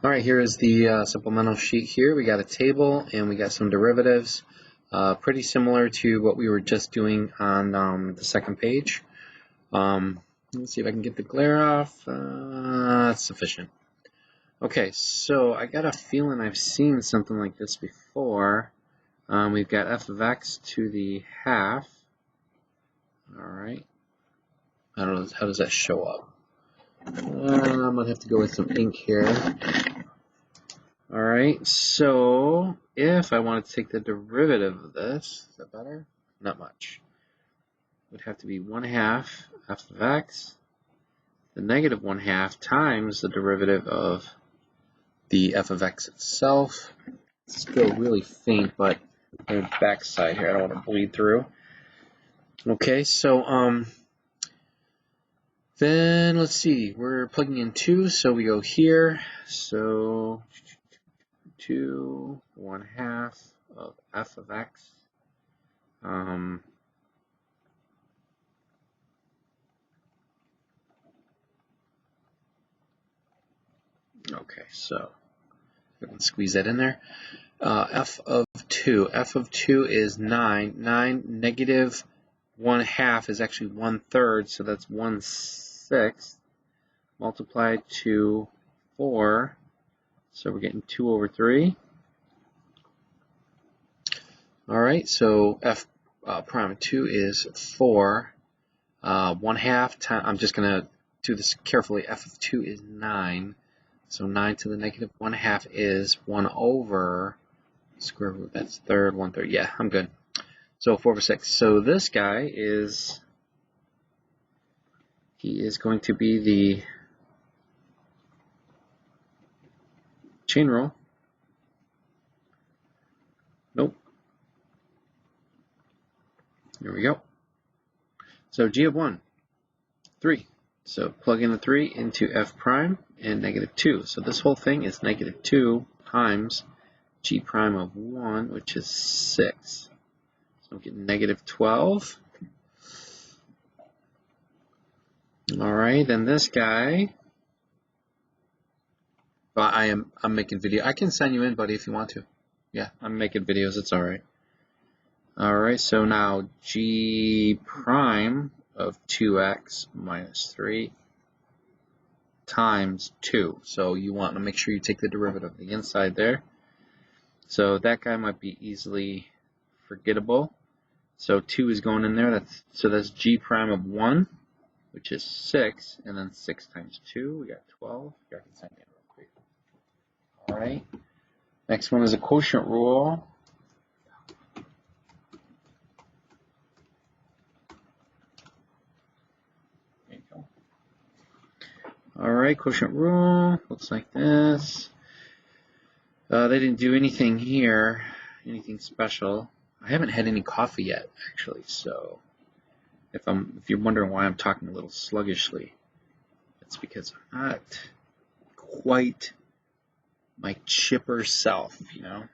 All right, here is the supplemental sheet here. We got a table and we got some derivatives, pretty similar to what we were just doing on the second page. Let's see if I can get the glare off. That's sufficient. Okay, so I got a feeling I've seen something like this before. We've got f of x to the half. All right. I don't know, how does that show up? I'm gonna have to go with some ink here. All right, so if I wanted to take the derivative of this, is that better? Not much. It would have to be 1/2 f of x, the negative 1/2 times the derivative of the f of x itself. It's still really faint, but the back side here, I don't want to bleed through. Okay, so then let's see, we're plugging in 2, so we go here. So 2, 1/2 of f of x. Okay, so I can squeeze that in there. F of 2. F of 2 is 9. 9 negative 1/2 is actually 1/3, so that's 1/6 multiplied to 4. So we're getting 2/3. All right, so f prime of 2 is 4. 1/2 times, I'm just going to do this carefully. F of 2 is 9. So 9 to the negative 1/2 is 1/, square root, that's third, 1/3. Yeah, I'm good. So 4/6. So this guy is, he is going to be the chain rule. Nope. There we go. So g of 1, 3. So plug in the 3 into f prime and negative 2. So this whole thing is negative 2 times g prime of 1, which is 6. So I'm getting negative 12. All right, then this guy, well, I'm making video. I can send you in, buddy, if you want to. Yeah, I'm making videos. It's all right. All right, so now g prime of 2x minus 3 times 2. So you want to make sure you take the derivative of the inside there. So that guy might be easily forgettable. So 2 is going in there. That's g prime of 1, which is 6, and then 6 times 2, we got 12. Here, I can sign it real quick. All right. Next one is a quotient rule. There you go. All right, quotient rule looks like this. They didn't do anything here, anything special. I haven't had any coffee yet, actually, so if you're wondering why I'm talking a little sluggishly, it's because I'm not quite my chipper self, you know.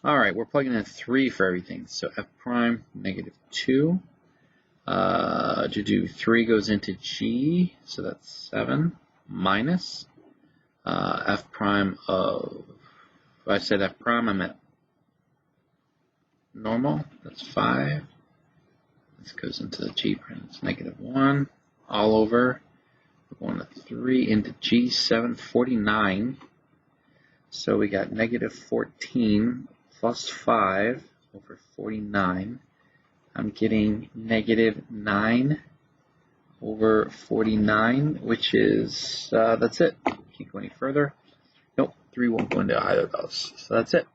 All right, we're plugging in 3 for everything. So f prime negative 2. To do 3 goes into g, so that's 7 minus f prime of, if I said f prime, I meant normal, that's 5. This goes into the g prime, it's negative 1, all over. We're going to 3 into g, 7, 49. So we got negative 14 plus 5 over 49. I'm getting negative 9 over 49, which is, that's it. Can't go any further. Nope, 3 won't go into either of those. So that's it.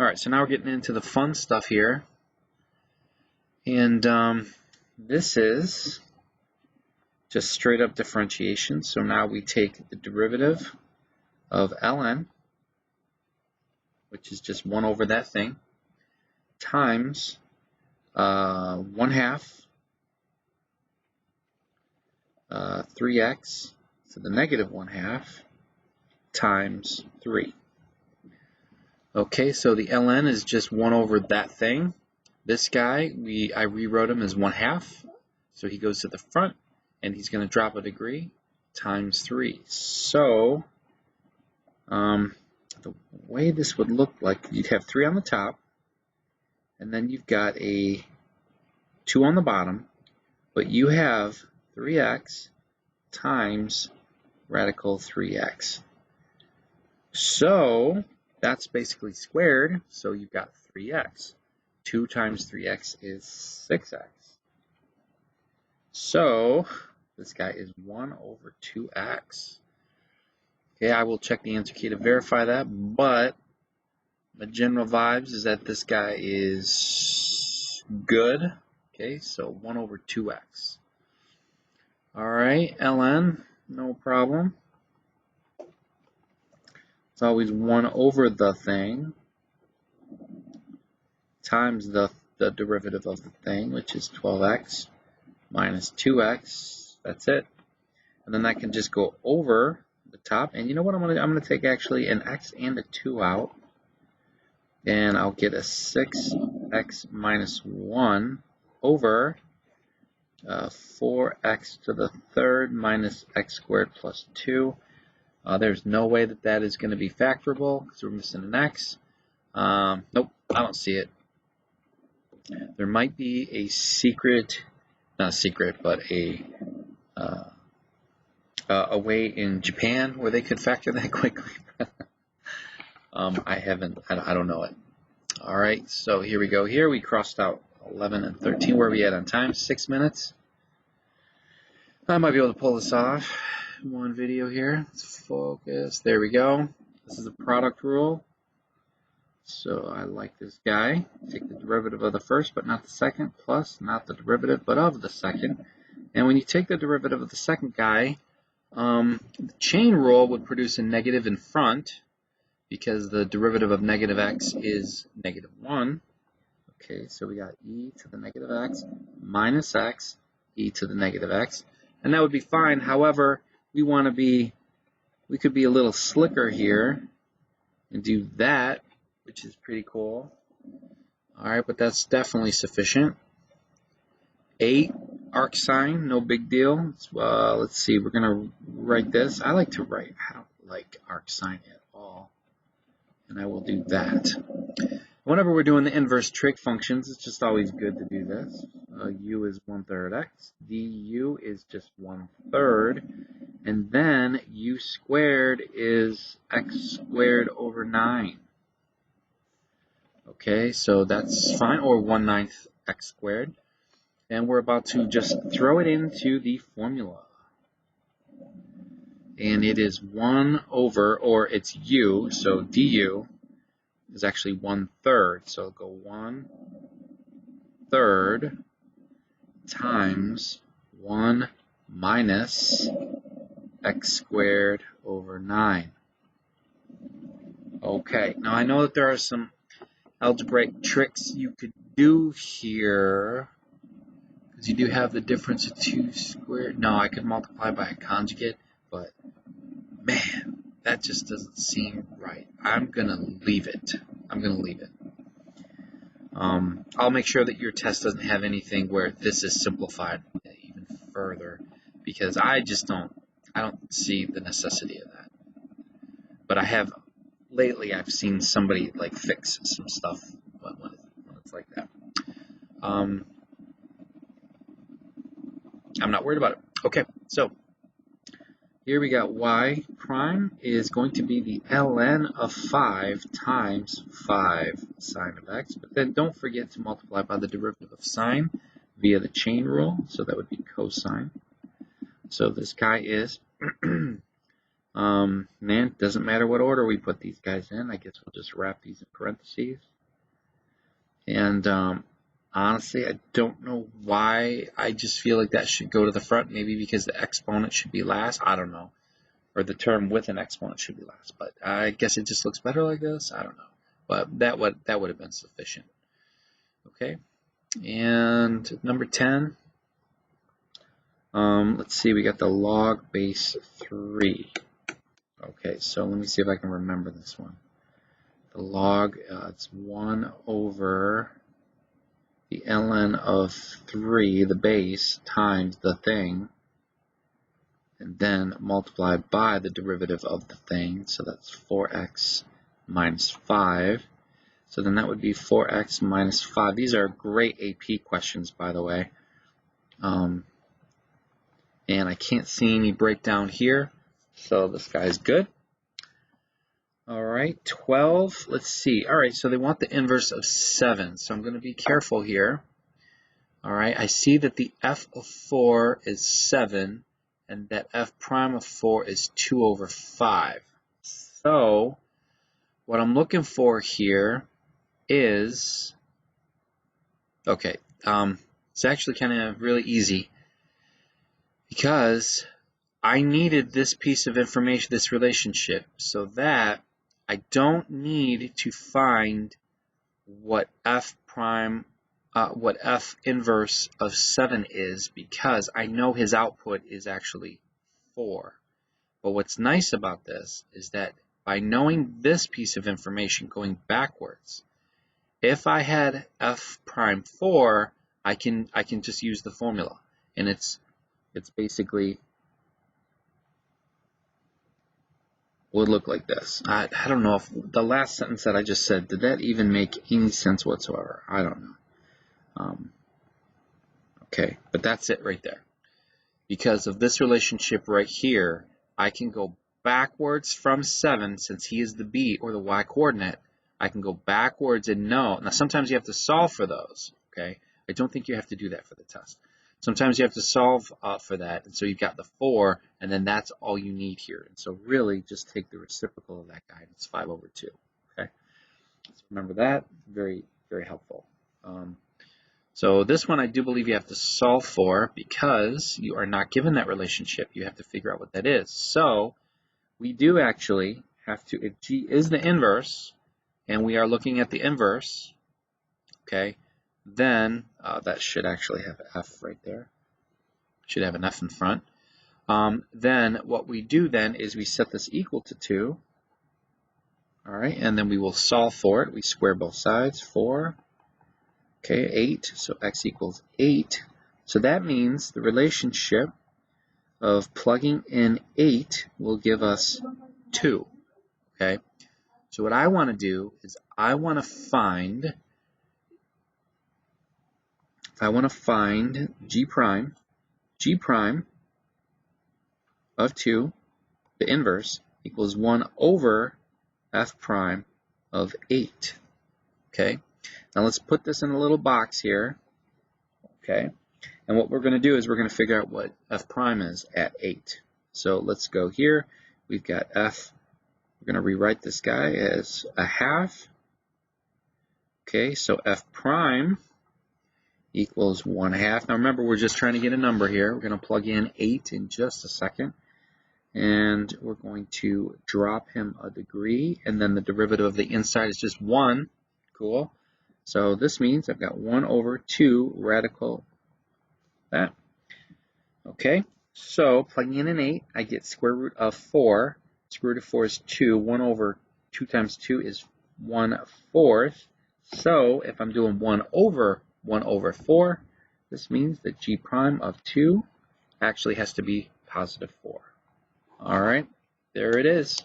All right, so now we're getting into the fun stuff here. And this is just straight up differentiation. So now we take the derivative of ln, which is just 1 over that thing, times 1/2 3x, so the negative 1/2 times 3. Okay, so the ln is just 1 over that thing. This guy, I rewrote him as 1/2, so he goes to the front, and he's going to drop a degree. times 3. So the way this would look like, you'd have 3 on the top, and then you've got a 2 on the bottom, but you have 3x times radical 3x. So that's basically squared, so you've got 3x. 2 times 3x is 6x. So this guy is 1 over 2x. Okay, I will check the answer key to verify that, but the general vibes is that this guy is good. Okay, so 1 over 2x. All right, ln, no problem. It's always 1 over the thing times the derivative of the thing, which is 12x minus 2x. That's it. And then that can just go over the top. And you know what? I'm gonna take actually an x and a 2 out, and I'll get a 6x minus 1 over 4x to the third minus x squared plus 2. There's no way that that is going to be factorable because we're missing an x. Nope, I don't see it. There might be a secret, not a secret, but a way in Japan where they could factor that quickly. I don't know it. All right, so here we go. Here we crossed out 11 and 13. Where are we at on time? 6 minutes. I might be able to pull this off. One video here. Let's focus. There we go. This is a product rule. So I like this guy. Take the derivative of the first, but not the second, plus not the derivative, but of the second. And when you take the derivative of the second guy, the chain rule would produce a negative in front because the derivative of negative x is negative 1. Okay, so we got e to the negative x minus x, e to the negative x. And that would be fine. However, we could be a little slicker here and do that, which is pretty cool. All right, but that's definitely sufficient. 8 arc sine, no big deal. Let's see, we're gonna write this. I like to write. I don't like arc sine at all, and I will do that. Whenever we're doing the inverse trig functions, it's just always good to do this. U is 1/3 x, du is just 1/3, and then u squared is x squared over 9. Okay, so that's fine, or 1/9 x squared. And we're about to just throw it into the formula. And it is 1 over, or it's u, so du is actually 1/3. So I'll go 1/3 times 1 minus x squared over 9. Okay, now I know that there are some algebraic tricks you could do here, because you do have the difference of 2 squared. No, I could multiply by a conjugate, but man, that just doesn't seem right. I'm going to leave it. I'll make sure that your test doesn't have anything where this is simplified even further, because I don't see the necessity of that. But lately I've seen somebody like fix some stuff when it's like that. I'm not worried about it. Okay, so here we got y prime is going to be the ln of 5 times 5 sine of x. But then don't forget to multiply by the derivative of sine via the chain rule. So that would be cosine. So this guy is, man, doesn't matter what order we put these guys in. I guess we'll just wrap these in parentheses. And honestly, I don't know why. I just feel like that should go to the front. Maybe because the exponent should be last. I don't know. Or the term with an exponent should be last. But I guess it just looks better like this. I don't know. But that would have been sufficient. Okay. And number 10. Let's see. We got the log base 3. Okay. So let me see if I can remember this one. The log, it's 1 over the ln of 3, the base, times the thing, and then multiply by the derivative of the thing. So that's 4x minus 5. So then that would be 4x minus 5. These are great AP questions, by the way. And I can't see any breakdown here, so this guy's good. All right, 12, let's see. All right, so they want the inverse of 7, so I'm going to be careful here. All right, I see that the f of 4 is 7, and that f prime of 4 is 2 over 5. So what I'm looking for here is, okay, it's actually kind of really easy because I needed this piece of information, this relationship, so that I don't need to find what f inverse of 7 is, because I know his output is actually 4. But what's nice about this is that by knowing this piece of information going backwards, if I had f prime 4, I can just use the formula, and it's basically would look like this. I don't know if the last sentence that I just said, did that even make any sense whatsoever? I don't know. Okay, but that's it right there. Because of this relationship right here, I can go backwards from 7, since he is the b or the y coordinate. I can go backwards and know. Now sometimes you have to solve for those, okay? I don't think you have to do that for the test. Sometimes you have to solve for that, and so you've got the 4, and then that's all you need here. And so really just take the reciprocal of that guy, and it's 5 over 2, okay? So remember that, very, very helpful. So this one I do believe you have to solve for, because you are not given that relationship. You have to figure out what that is. So we do actually have to, if g is the inverse, and we are looking at the inverse, okay, then that should actually have f right there. Should have an f in front. Then what we do then is we set this equal to 2. All right, and then we will solve for it. We square both sides, 4. Okay, 8, so x equals 8. So that means the relationship of plugging in 8 will give us 2. Okay, so what I want to do is I want to find g prime of 2, the inverse, equals 1 over f prime of 8. Okay, now let's put this in a little box here. Okay, and what we're going to do is we're going to figure out what f prime is at 8. So let's go here. We've got f. We're going to rewrite this guy as a half. Okay, so f prime equals 1/2. Now remember, we're just trying to get a number here. We're going to plug in 8 in just a second. And we're going to drop him a degree, and then the derivative of the inside is just 1. Cool. So this means I've got 1 over 2 radical that. Okay, so plugging in an 8, I get square root of 4. Square root of 4 is 2. 1 over 2 times 2 is 1/4. So if I'm doing 1 over 4, this means that g prime of 2 actually has to be positive 4. All right, there it is.